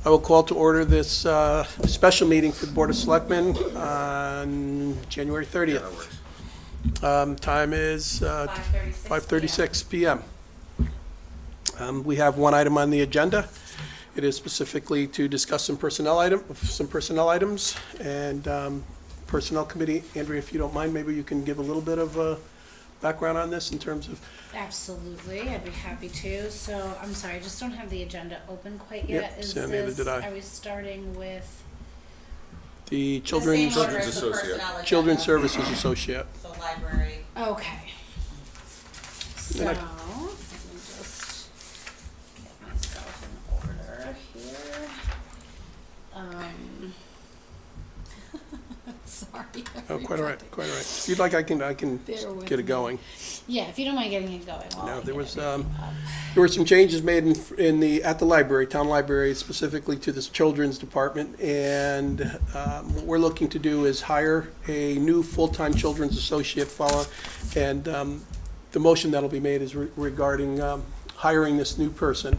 I will call to order this special meeting for the Board of Selectmen on January 30th. Time is 5:36 p.m. We have one item on the agenda. It is specifically to discuss some personnel items, and Personnel Committee. Andrea, if you don't mind, maybe you can give a little bit of background on this in terms of... Absolutely, I'd be happy to. So, I'm sorry, I just don't have the agenda open quite yet. Yep, neither did I. Are we starting with? The Children's Associate. Children's Services Associate. So library. Okay. So, let me just get myself in order here. Sorry. Oh, quite all right. If you'd like, I can get it going. Yeah, if you don't mind getting it going. No, there were some changes made at the library, town library, specifically to this children's department, and what we're looking to do is hire a new full-time children's associate fellow, and the motion that'll be made is regarding hiring this new person.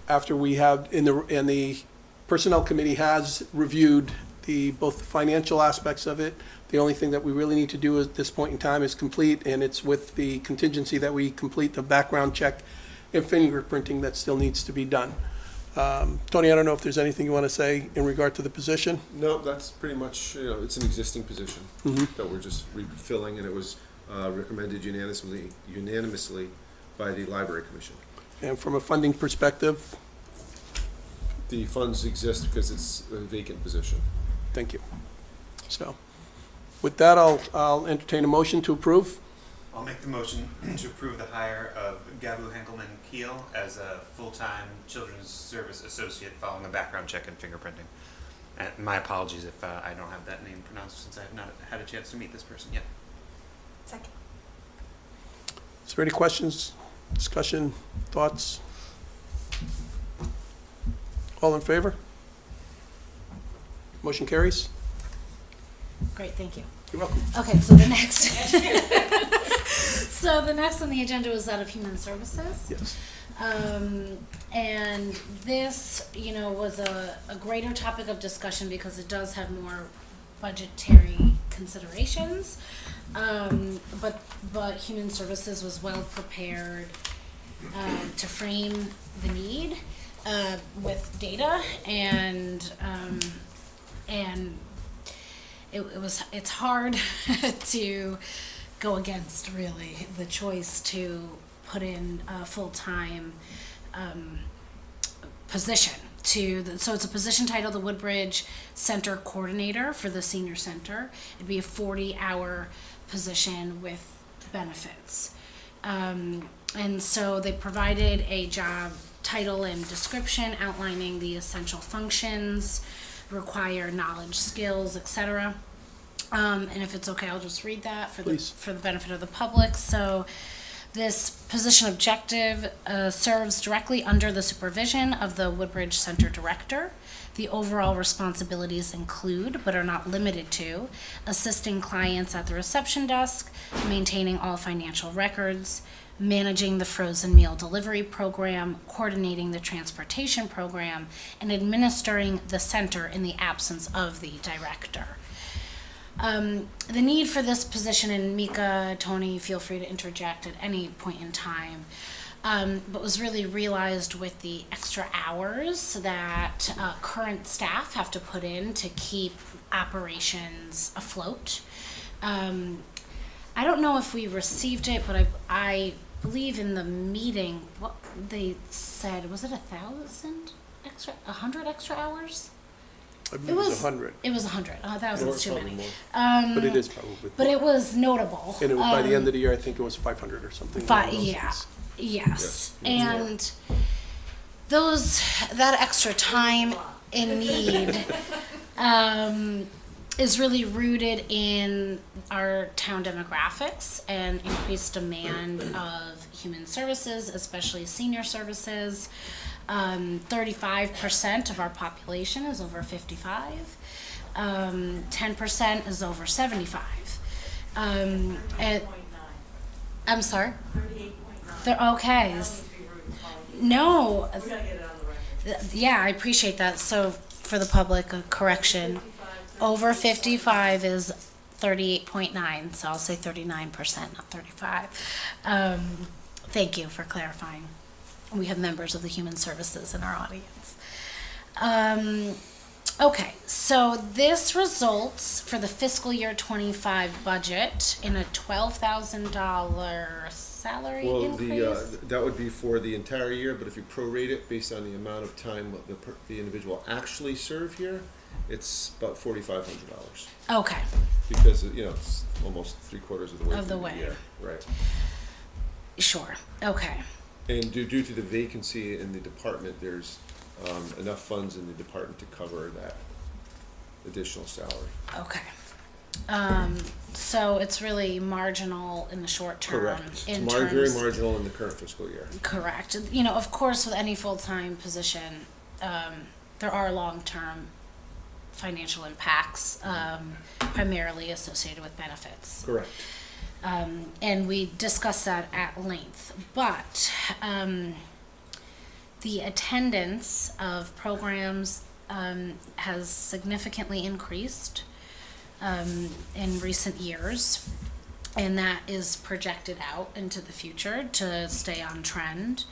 After we have, and the Personnel Committee has reviewed both the financial aspects of it. The only thing that we really need to do at this point in time is complete, and it's with the contingency that we complete the background check and fingerprinting that still needs to be done. Tony, I don't know if there's anything you want to say in regard to the position? No, that's pretty much, it's an existing position that we're just refilling, and it was recommended unanimously by the Library Commission. And from a funding perspective? The funds exist because it's a vacant position. Thank you. So, with that, I'll entertain a motion to approve. I'll make the motion to approve the hire of Gabu Henkelman Keel as a full-time Children's Service Associate following a background check and fingerprinting. And my apologies if I don't have that name pronounced, since I have not had a chance to meet this person yet. Second. Is there any questions, discussion, thoughts? All in favor? Motion carries. Great, thank you. You're welcome. Okay, so the next, so the next on the agenda was that of Human Services. Yes. And this, was a greater topic of discussion because it does have more budgetary considerations. But Human Services was well prepared to frame the need with data, and it's hard to go against, really, the choice to put in a full-time position. So it's a position titled the Woodbridge Center Coordinator for the Senior Center. It'd be a 40-hour position with benefits. And so they provided a job title and description outlining the essential functions, required knowledge, skills, etc. And if it's okay, I'll just read that for the benefit of the public. So this position objective serves directly under the supervision of the Woodbridge Center Director. The overall responsibilities include, but are not limited to, assisting clients at the reception desk, maintaining all financial records, managing the frozen meal delivery program, coordinating the transportation program, and administering the center in the absence of the director. The need for this position, and Mika, Tony, feel free to interject at any point in time, but was really realized with the extra hours that current staff have to put in to keep operations afloat. I don't know if we received it, but I believe in the meeting, what they said, was it 1,000 extra, 100 extra hours? I believe it was 100. It was 100. 1,000's too many. But it is probably. But it was notable. And it was, by the end of the year, I think it was 500 or something. Yes. And that extra time in need is really rooted in our town demographics and increased demand of human services, especially senior services. 35% of our population is over 55. 10% is over 75. I'm sorry? 38.9. Okay. No. Yeah, I appreciate that. So for the public, a correction. Over 55 is 38.9, so I'll say 39%, not 35. Thank you for clarifying. We have members of the Human Services in our audience. Okay, so this results for the fiscal year 25 budget in a $12,000 salary Well, increase. that would be for the entire year, but if you prorate it based on the amount of time the individual actually served here, it's about $4,500. Okay, Because, it's almost 3/4 of the way Of the through way. the year. Right. sure, okay. And due to the vacancy in the department, there's enough funds in the department to cover that additional salary. Okay. So it's really marginal in the short term. Correct. In It's very terms, marginal in the current fiscal year. correct. You know, of course, with any full-time position, there are long-term financial impacts, primarily associated with benefits. Correct. And we discussed that at length, but the attendance of programs has significantly increased in recent years, and that is projected out into the future to stay on trend.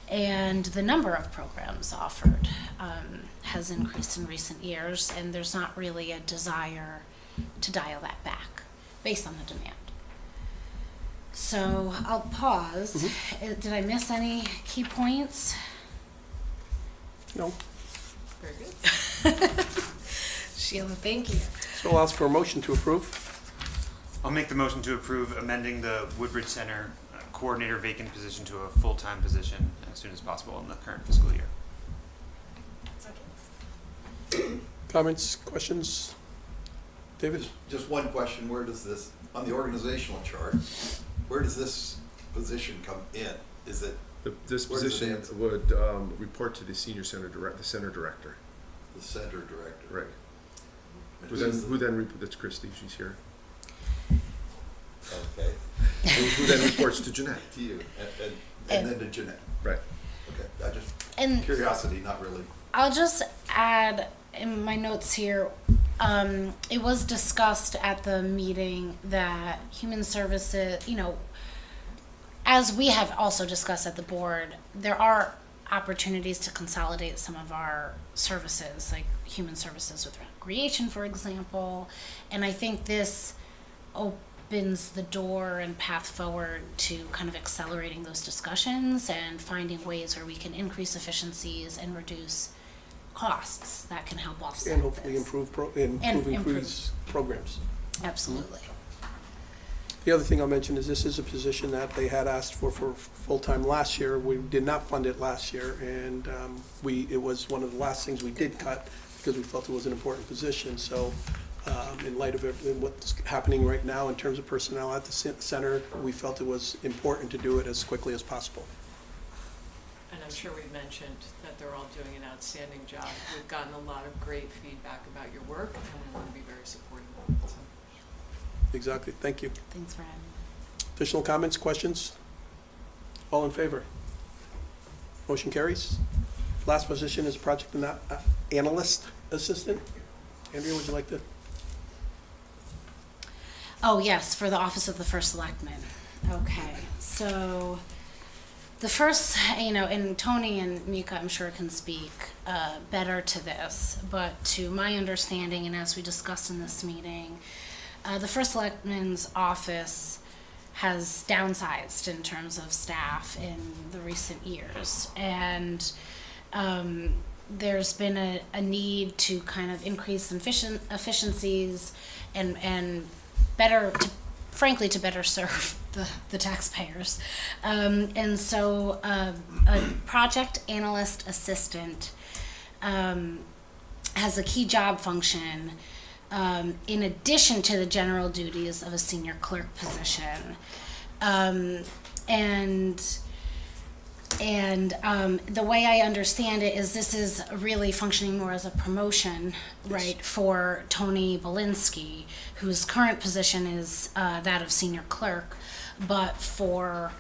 And the number of programs offered has increased in recent years, and there's not really a desire to dial that back based on the demand. So I'll pause. Did I miss any key points? No. Very good. Sheila, thank you. So I'll ask for a motion to approve. I'll make the motion to approve amending the Woodbridge Center coordinator vacant position to a full-time position as soon as possible in the current fiscal year. Second. Comments, questions? David? Just one question, where does this, on the organizational chart, where does this position come in? Is it This Where does it position end? would report to the the center director. the center director? Right. And Who then that's Christie, she's here. Okay, Who then reports to Jeanette. to you, and then to Jeanette. Right. Okay, I just, And curiosity, not really. I'll just add in my notes here, it was discussed at the meeting that human services, as we have also discussed at the board, there are opportunities to consolidate some of our services, like human services with recreation, for example. And I think this opens the door and path forward to kind of accelerating those discussions and finding ways where we can increase efficiencies and reduce costs that can help offset And hopefully this. improve improve. these programs. Absolutely. The other thing I'll mention is this is a position that they had asked for full-time last year. We did not fund it last year, and it was one of the last things we did cut because we felt it was an important position. So in light of what's happening right now in terms of personnel at the center, we felt it was important to do it as quickly as possible. And I'm sure we've mentioned that they're all doing an outstanding job. We've gotten a lot of great feedback about your work, and we want to be very supportive of it. So. Exactly, thank you. Thanks for having me. Additional comments, questions? All in favor? Motion carries. Last position is project analyst assistant. Andrea, would you like to? Oh, yes, for the Office of the First Selectman. Okay, so the first, and Tony and Mika, I'm sure, can speak better to this, but to my understanding, and as we discussed in this meeting, the First Selectman's office has downsized in terms of staff in the recent years. And there's been a need to kind of increase efficiencies and frankly, to better serve the taxpayers. And so a project analyst assistant has a key job function in addition to the general duties of a senior clerk position. And the way I understand it is this is really functioning more as a promotion, right, for Tony Belinsky, whose current position is that of senior clerk, but for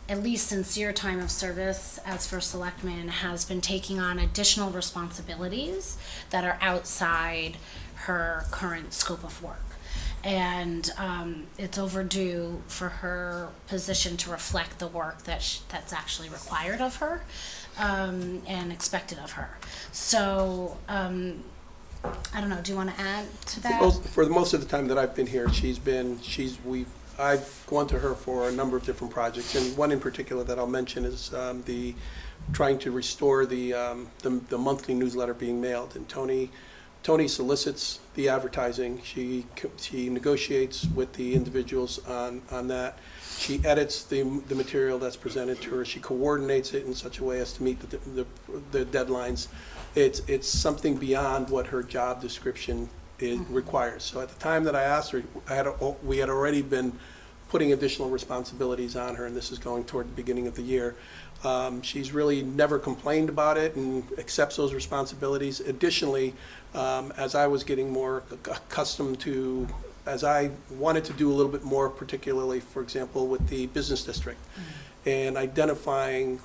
at least since your time of service as first selectman, has been taking on additional responsibilities that are outside her current scope of work. And it's overdue for her position to reflect the work that's actually required of her and expected of her. So I don't know. Do you want to add to that? For the most of the time that I've been here, I've gone to her for a number of different projects, and one in particular that I'll mention is the trying to restore the monthly newsletter being mailed. And Tony solicits the advertising. She negotiates with the individuals on that. She edits the material that's presented to her. She coordinates it in such a way as to meet the deadlines. It's something beyond what her job description requires. So at the time that I asked her, we had already been putting additional responsibilities on her, and this is going toward the beginning of the year. She's really never complained about it and accepts those responsibilities. Additionally, as I was getting more accustomed to, as I wanted to do a little bit more, particularly, for example, with the business district, and identifying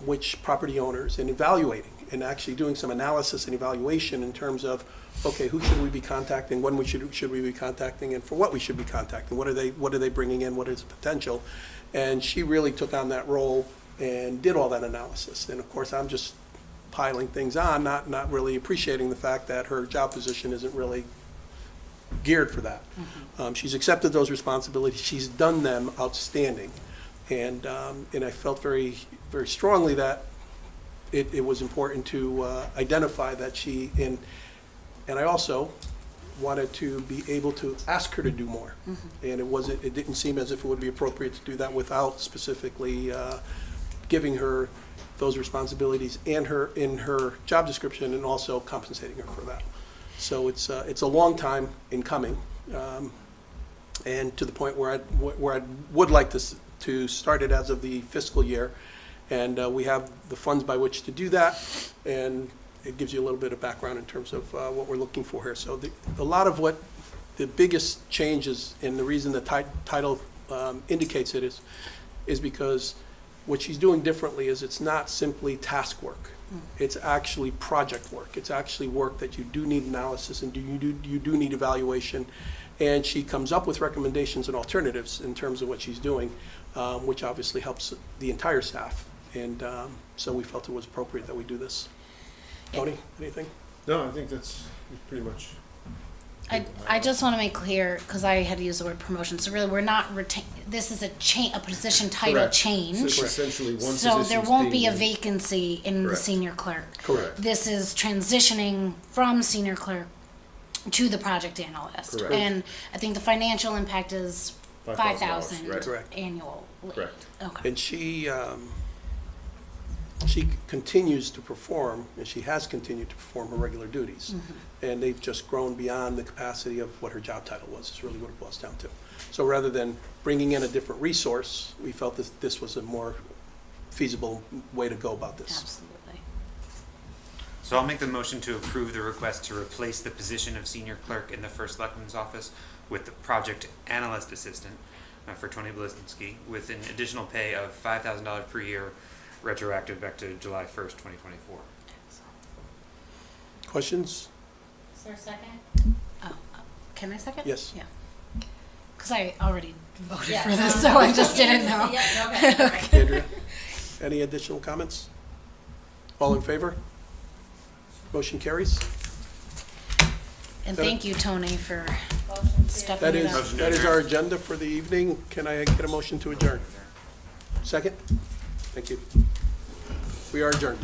which property owners and evaluating and actually doing some analysis and evaluation in terms of, okay, who should we be contacting, when should we be contacting, and for what we should be contacting, what are they bringing in, what is the potential. And she really took on that role and did all that analysis. And of course, I'm just piling things on, not really appreciating the fact that her job position isn't really geared for that. She's accepted those responsibilities. She's done them outstanding. And I felt very, very strongly that it was important to identify that and I also wanted to be able to ask her to do more. And it didn't seem as if it would be appropriate to do that without specifically giving her those responsibilities and in her job description, and also compensating her for that. So it's a long time in coming, and to the point where I would like to start it as of the fiscal year, and we have the funds by which to do that, and it gives you a little bit of background in terms of what we're looking for here. So a lot of what the biggest changes, and the reason the title indicates it is because what she's doing differently is it's not simply task work. It's actually project work. It's actually work that you do need analysis and you do need evaluation. And she comes up with recommendations and alternatives in terms of what she's doing, which obviously helps the entire staff. And so we felt it was appropriate that we do this. Tony, anything? No, I think that's pretty much. I just want to make clear, because I had to use the word promotion, so really we're not this is a position title Correct. change. So it's essentially one So there position's won't be a being- vacancy in the Correct. senior clerk. Correct. This is transitioning from senior clerk to the project analyst. Correct. And I think the financial impact is $5,000 right. Correct. annually. Correct. Okay. And she continues to perform, and she has continued to perform her regular duties. And they've just grown beyond the capacity of what her job title was, is really what it boils down to. So rather than bringing in a different resource, we felt this was a more feasible way to go about this. Absolutely. So I'll make the motion to approve the request to replace the position of senior clerk in the first selectman's office with the project analyst assistant for Tony Blizinski, with an additional pay of $5,000 per year, retroactive back to July 1st, 2024. Questions? Is there a second? Oh, can I second? Yes. Yeah. Because I already voted Yeah, for this, so I just didn't know. Yeah, okay. Andrea, any additional comments? All in favor? Motion carries. And thank you, Tony, for stepping That it is, up. Motion to that is adjourn. our agenda for the evening. Can I get a motion to adjourn? Second? Thank you. We are adjourned.